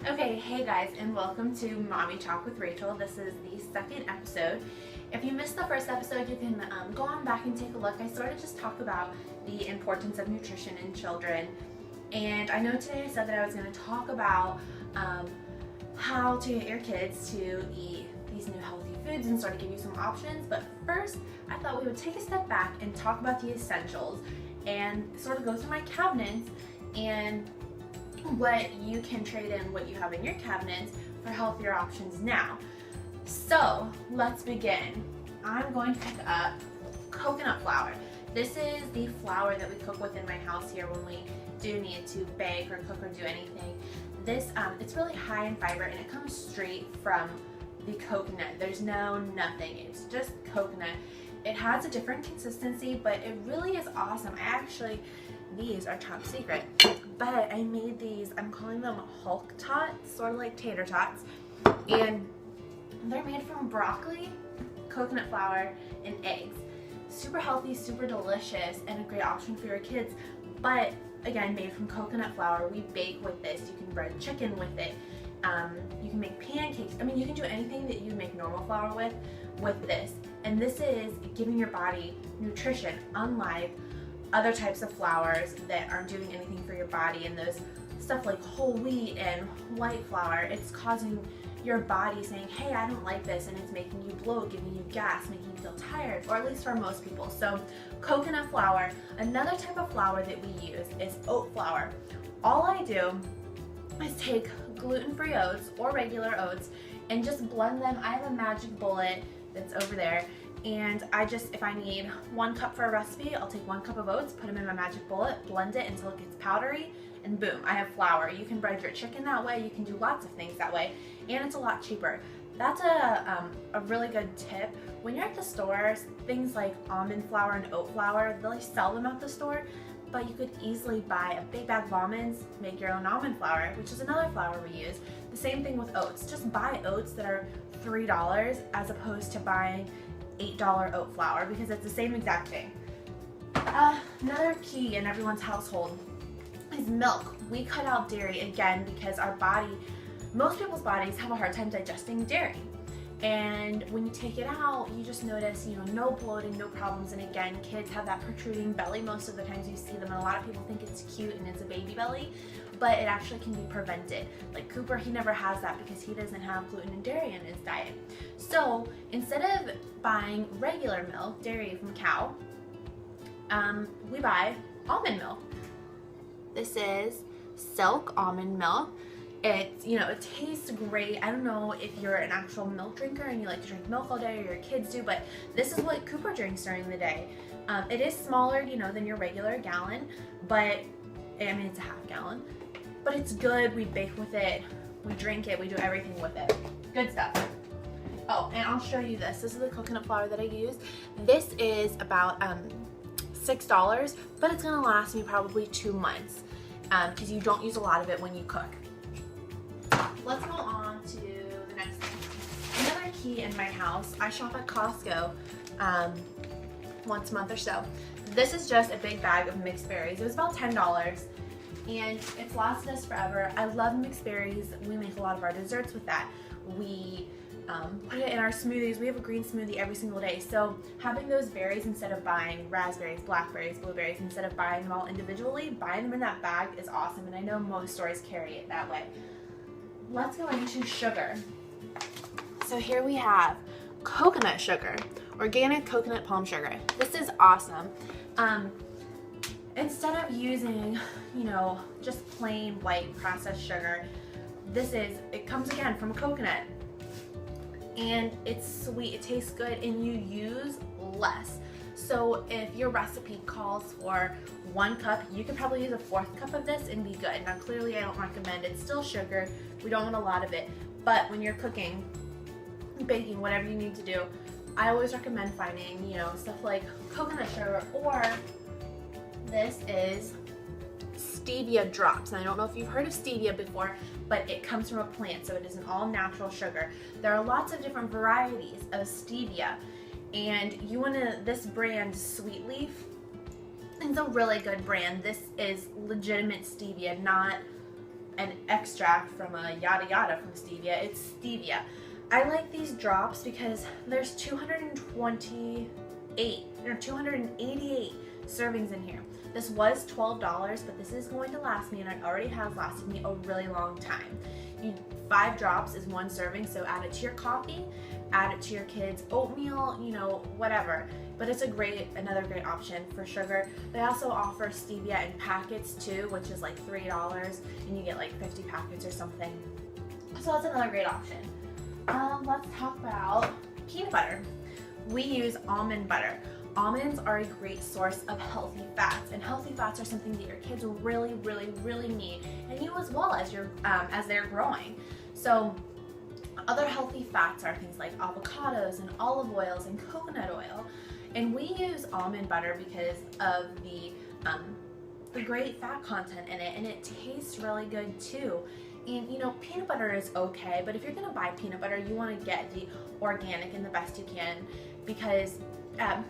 Okay, hey guys, and welcome to Mommy Talk with Rachel. This is the second episode. If you missed the first episode, you can go on back and take a look. I sort of just talk about the importance of nutrition in children. And I know today I said that I was going to talk about how to get your kids to eat these new healthy foods and sort of give you some options. But first, I thought we would take a step back and talk about the essentials and sort of go through my cabinets and what you can trade in what you have in your cabinets for healthier options now. So let's begin. I'm going to pick up coconut flour. This is the flour that we cook with in my house here when we do need to bake or cook or do anything. This it's really high in fiber and it comes straight from the coconut. There's nothing. It's just coconut. It has a different consistency, but it really is awesome. These are top secret, but I made these, I'm calling them Hulk Tots, sort of like tater tots, and they're made from broccoli, coconut flour, and eggs. Super healthy, super delicious, and a great option for your kids, but again, made from coconut flour. We bake with this. You can bread chicken with it. You can make pancakes. I mean, you can do anything that you make normal flour with this. And this is giving your body nutrition, unlike other types of flours that aren't doing anything for your body, and those stuff like whole wheat and white flour, it's causing your body saying, hey, I don't like this, and it's making you bloat, giving you gas, making you feel tired, or at least for most people. So coconut flour. Another type of flour that we use is oat flour. All I do is take gluten-free oats or regular oats and just blend them. I have a magic bullet that's over there, and if I need 1 cup for a recipe, I'll take 1 cup of oats, put them in my magic bullet, blend it until it gets powdery, and boom, I have flour. You can bread your chicken that way, you can do lots of things that way, and it's a lot cheaper. That's a really good tip. When you're at the stores, things like almond flour and oat flour, they sell them at the store, but you could easily buy a big bag of almonds, make your own almond flour, which is another flour we use. The same thing with oats. Just buy oats that are $3 as opposed to buying $8 oat flour, because it's the same exact thing. Another key in everyone's household is milk. We cut out dairy again because most people's bodies have a hard time digesting dairy. And when you take it out, you just notice, no bloating, no problems. And again, kids have that protruding belly most of the times you see them, and a lot of people think it's cute and it's a baby belly, but it actually can be prevented. Like Cooper, he never has that because he doesn't have gluten and dairy in his diet. So instead of buying regular milk, dairy from cow, we buy almond milk. This is Silk almond milk. It tastes great. I don't know if you're an actual milk drinker and you like to drink milk all day, or your kids do, but this is what Cooper drinks during the day. It is smaller, than your regular gallon, but it's a half gallon, but it's good. We bake with it, we drink it, we do everything with it. Good stuff. Oh, and I'll show you this. This is the coconut flour that I use. This is about $6, but it's gonna last me probably 2 months because you don't use a lot of it when you cook. Let's go on to the next thing. Another key in my house, I shop at Costco once a month or so. This is just a big bag of mixed berries. It was about $10 and it's lasted us forever. I love mixed berries. We make a lot of our desserts with that. We put it in our smoothies. We have a green smoothie every single day. So having those berries, instead of buying raspberries, blackberries, blueberries, instead of buying them all individually, buying them in that bag is awesome. And I know most stores carry it that way. Let's go into sugar. So here we have coconut sugar, organic coconut palm sugar. This is awesome. Instead of using, just plain white processed sugar, it comes again from a coconut. And it's sweet, it tastes good, and you use less. So if your recipe calls for 1 cup, you could probably use a 4th cup of this and be good. Now clearly I don't recommend it. It's still sugar. We don't want a lot of it. But when you're cooking, baking, whatever you need to do, I always recommend finding, stuff like coconut sugar, or this is stevia drops. And I don't know if you've heard of stevia before, but it comes from a plant, so it is an all-natural sugar. There are lots of different varieties of stevia, and this brand, Sweet Leaf, it's a really good brand. This is legitimate stevia, not an extract from a yada yada from stevia. It's stevia. I like these drops because there's 288 servings in here. This was $12, but this is going to last me, and it already has lasted me a really long time. 5 drops is 1 serving, so add it to your coffee, add it to your kids' oatmeal, you know, whatever. But it's another great option for sugar. They also offer stevia in packets too, which is like $3, and you get like 50 packets or something. So that's another great option. Let's talk about peanut butter. We use almond butter. Almonds are a great source of healthy fats, and healthy fats are something that your kids really, really, really need, and you as well as they're growing. So other healthy fats are things like avocados and olive oils and coconut oil, and we use almond butter because of the great fat content in it, and it tastes really good too. And you know, peanut butter is okay, but if you're gonna buy peanut butter, you want to get the organic and the best you can, because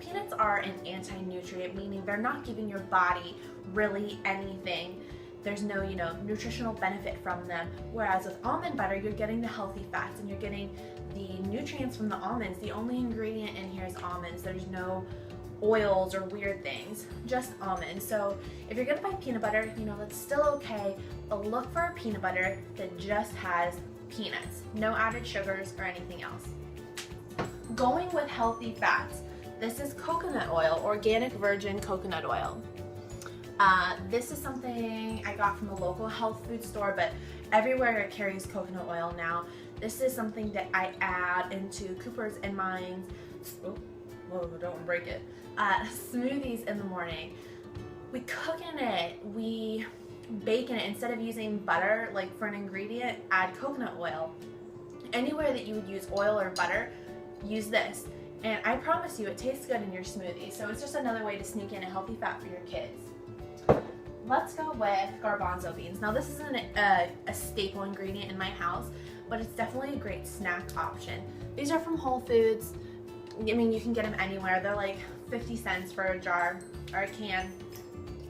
peanuts are an anti-nutrient, meaning they're not giving your body really anything. There's no, you know, nutritional benefit from them. Whereas with almond butter, you're getting the healthy fats and you're getting the nutrients from the almonds. The only ingredient in here is almonds. There's no oils or weird things, just almonds. So if you're gonna buy peanut butter, you know, that's still okay, but look for a peanut butter that just has peanuts, no added sugars or anything else. Going with healthy fats, this is coconut oil, organic virgin coconut oil. This is something I got from a local health food store, but everywhere it carries coconut oil now. This is something that I add into Cooper's and mine's, don't break it, smoothies in the morning. We cook in it, we bake in it. Instead of using butter like for an ingredient, add coconut oil. Anywhere that you would use oil or butter, use this. And I promise you, it tastes good in your smoothie. So it's just another way to sneak in a healthy fat for your kids. Let's go with garbanzo beans. Now this isn't a staple ingredient in my house, but it's definitely a great snack option. These are from Whole Foods. I mean, you can get them anywhere. They're like 50 cents for a jar or a can.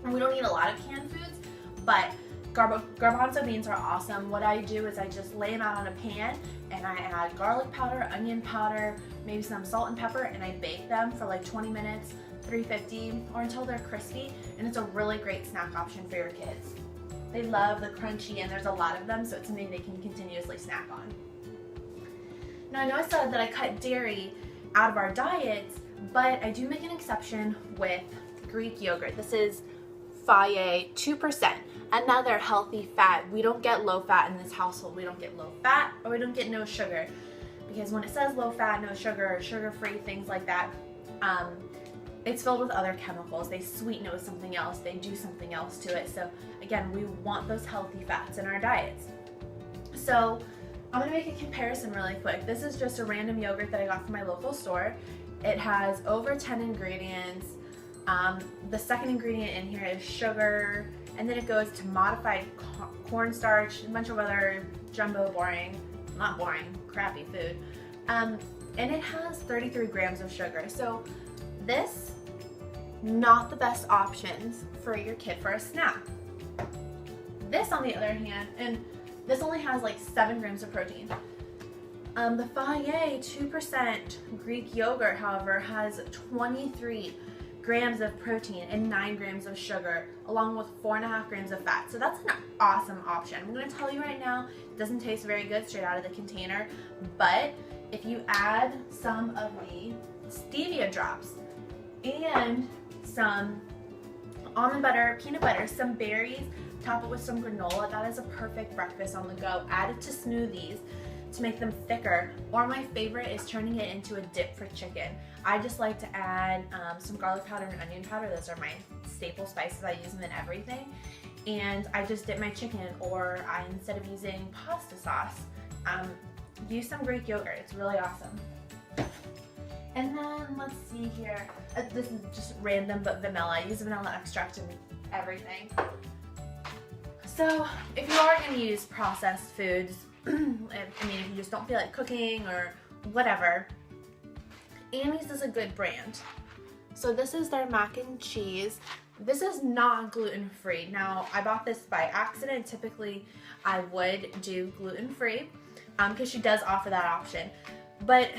And we don't eat a lot of canned foods, but garbanzo beans are awesome. What I do is I just lay them out on a pan, and I add garlic powder, onion powder, maybe some salt and pepper, and I bake them for like 20 minutes, 350, or until they're crispy, and it's a really great snack option for your kids. They love the crunchy, and there's a lot of them, so it's something they can continuously snack on. Now I know I said that I cut dairy out of our diets, but I do make an exception with Greek yogurt. This is Fage 2%, another healthy fat. We don't get low fat in this household. We don't get low fat, or we don't get no sugar, because when it says low fat, no sugar, sugar-free, things like that, it's filled with other chemicals. They sweeten it with something else. They do something else to it. So again, we want those healthy fats in our diets. So I'm gonna make a comparison really quick. This is just a random yogurt that I got from my local store. It has over 10 ingredients. The second ingredient in here is sugar, and then it goes to modified cornstarch, a bunch of other jumbo crappy food. And it has 33 grams of sugar. So this, not the best options for your kid for a snack. This, on the other hand, and this only has like 7 grams of protein. The Fage 2% Greek yogurt, however, has 23 grams of protein and 9 grams of sugar, along with 4.5 grams of fat. So that's an awesome option. I'm gonna tell you right now, it doesn't taste very good straight out of the container, but if you add some of the stevia drops and some almond butter, peanut butter, some berries, top it with some granola, that is a perfect breakfast on the go. Add it to smoothies to make them thicker, or my favorite is turning it into a dip for chicken. I just like to add some garlic powder and onion powder. Those are my staple spices. I use them in everything. And I just dip my chicken, or instead of using pasta sauce, use some Greek yogurt. It's really awesome. And then let's see here. This is just random, but vanilla. I use vanilla extract in everything. So if you are going to use processed foods, if you just don't feel like cooking or whatever, Annie's is a good brand. So this is their mac and cheese. This is not gluten-free. Now, I bought this by accident. Typically, I would do gluten-free because she does offer that option. But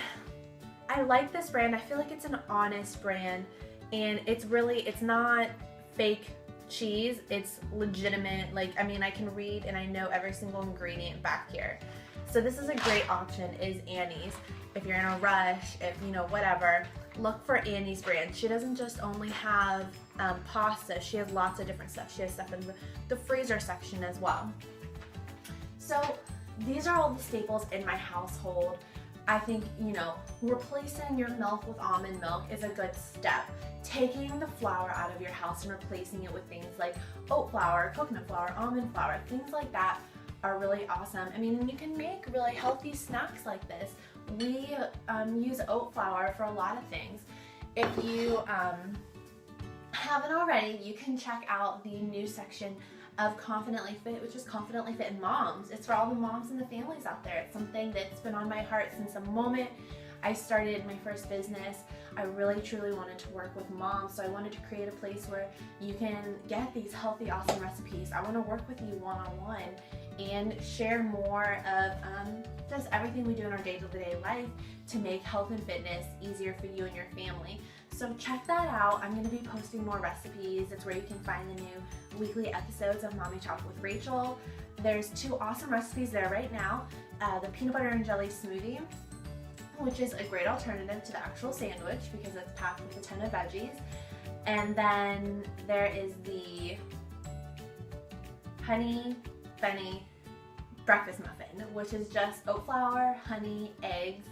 I like this brand. I feel like it's an honest brand, and it's not fake cheese. It's legitimate. Like, I mean, I can read and I know every single ingredient back here. So this is a great option, is Annie's. If you're in a rush, if you know, whatever, look for Annie's brand. She doesn't just only have pasta. She has lots of different stuff. She has stuff in the freezer section as well. So these are all the staples in my household. I think, you know, replacing your milk with almond milk is a good step. Taking the flour out of your house and replacing it with things like oat flour, coconut flour, almond flour, things like that are really awesome. I mean, you can make really healthy snacks like this. We use oat flour for a lot of things. If you haven't already, you can check out the new section of Confidently Fit, which is Confidently Fit in Moms. It's for all the moms and the families out there. It's something that's been on my heart since the moment I started my first business. I really truly wanted to work with moms, so I wanted to create a place where you can get these healthy, awesome recipes. I want to work with you one-on-one and share more of just everything we do in our day-to-day life to make health and fitness easier for you and your family. So check that out. I'm going to be posting more recipes. It's where you can find the new weekly episodes of Mommy Talk with Rachel. There's 2 awesome recipes there right now. The peanut butter and jelly smoothie, which is a great alternative to the actual sandwich because it's packed with a ton of veggies. And then there is the honey bunny breakfast muffin, which is just oat flour, honey, eggs,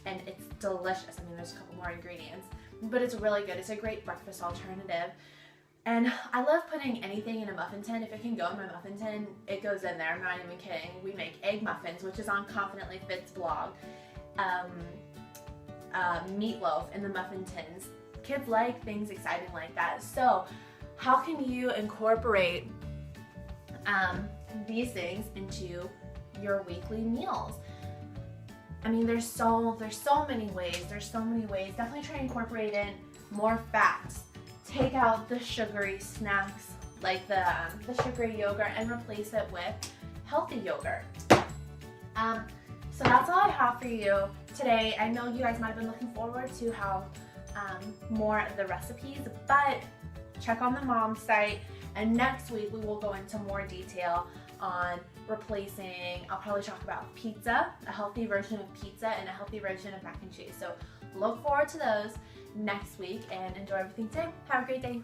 and it's delicious. I mean, there's a couple more ingredients, but it's really good. It's a great breakfast alternative. And I love putting anything in a muffin tin. If it can go in my muffin tin, it goes in there. I'm not even kidding. We make egg muffins, which is on Confidently Fit's blog. Meatloaf in the muffin tins. Kids like things exciting like that. So how can you incorporate these things into your weekly meals? I mean, there's so many ways. Definitely try to incorporate in more fats. Take out the sugary snacks like the sugary yogurt and replace it with healthy yogurt. So that's all I have for you today. I know you guys might have been looking forward to have more of the recipes, but check on the mom site, and next week we will go into more detail on replacing, I'll probably talk about pizza, a healthy version of pizza and a healthy version of mac and cheese. So look forward to those next week and enjoy everything today. Have a great day.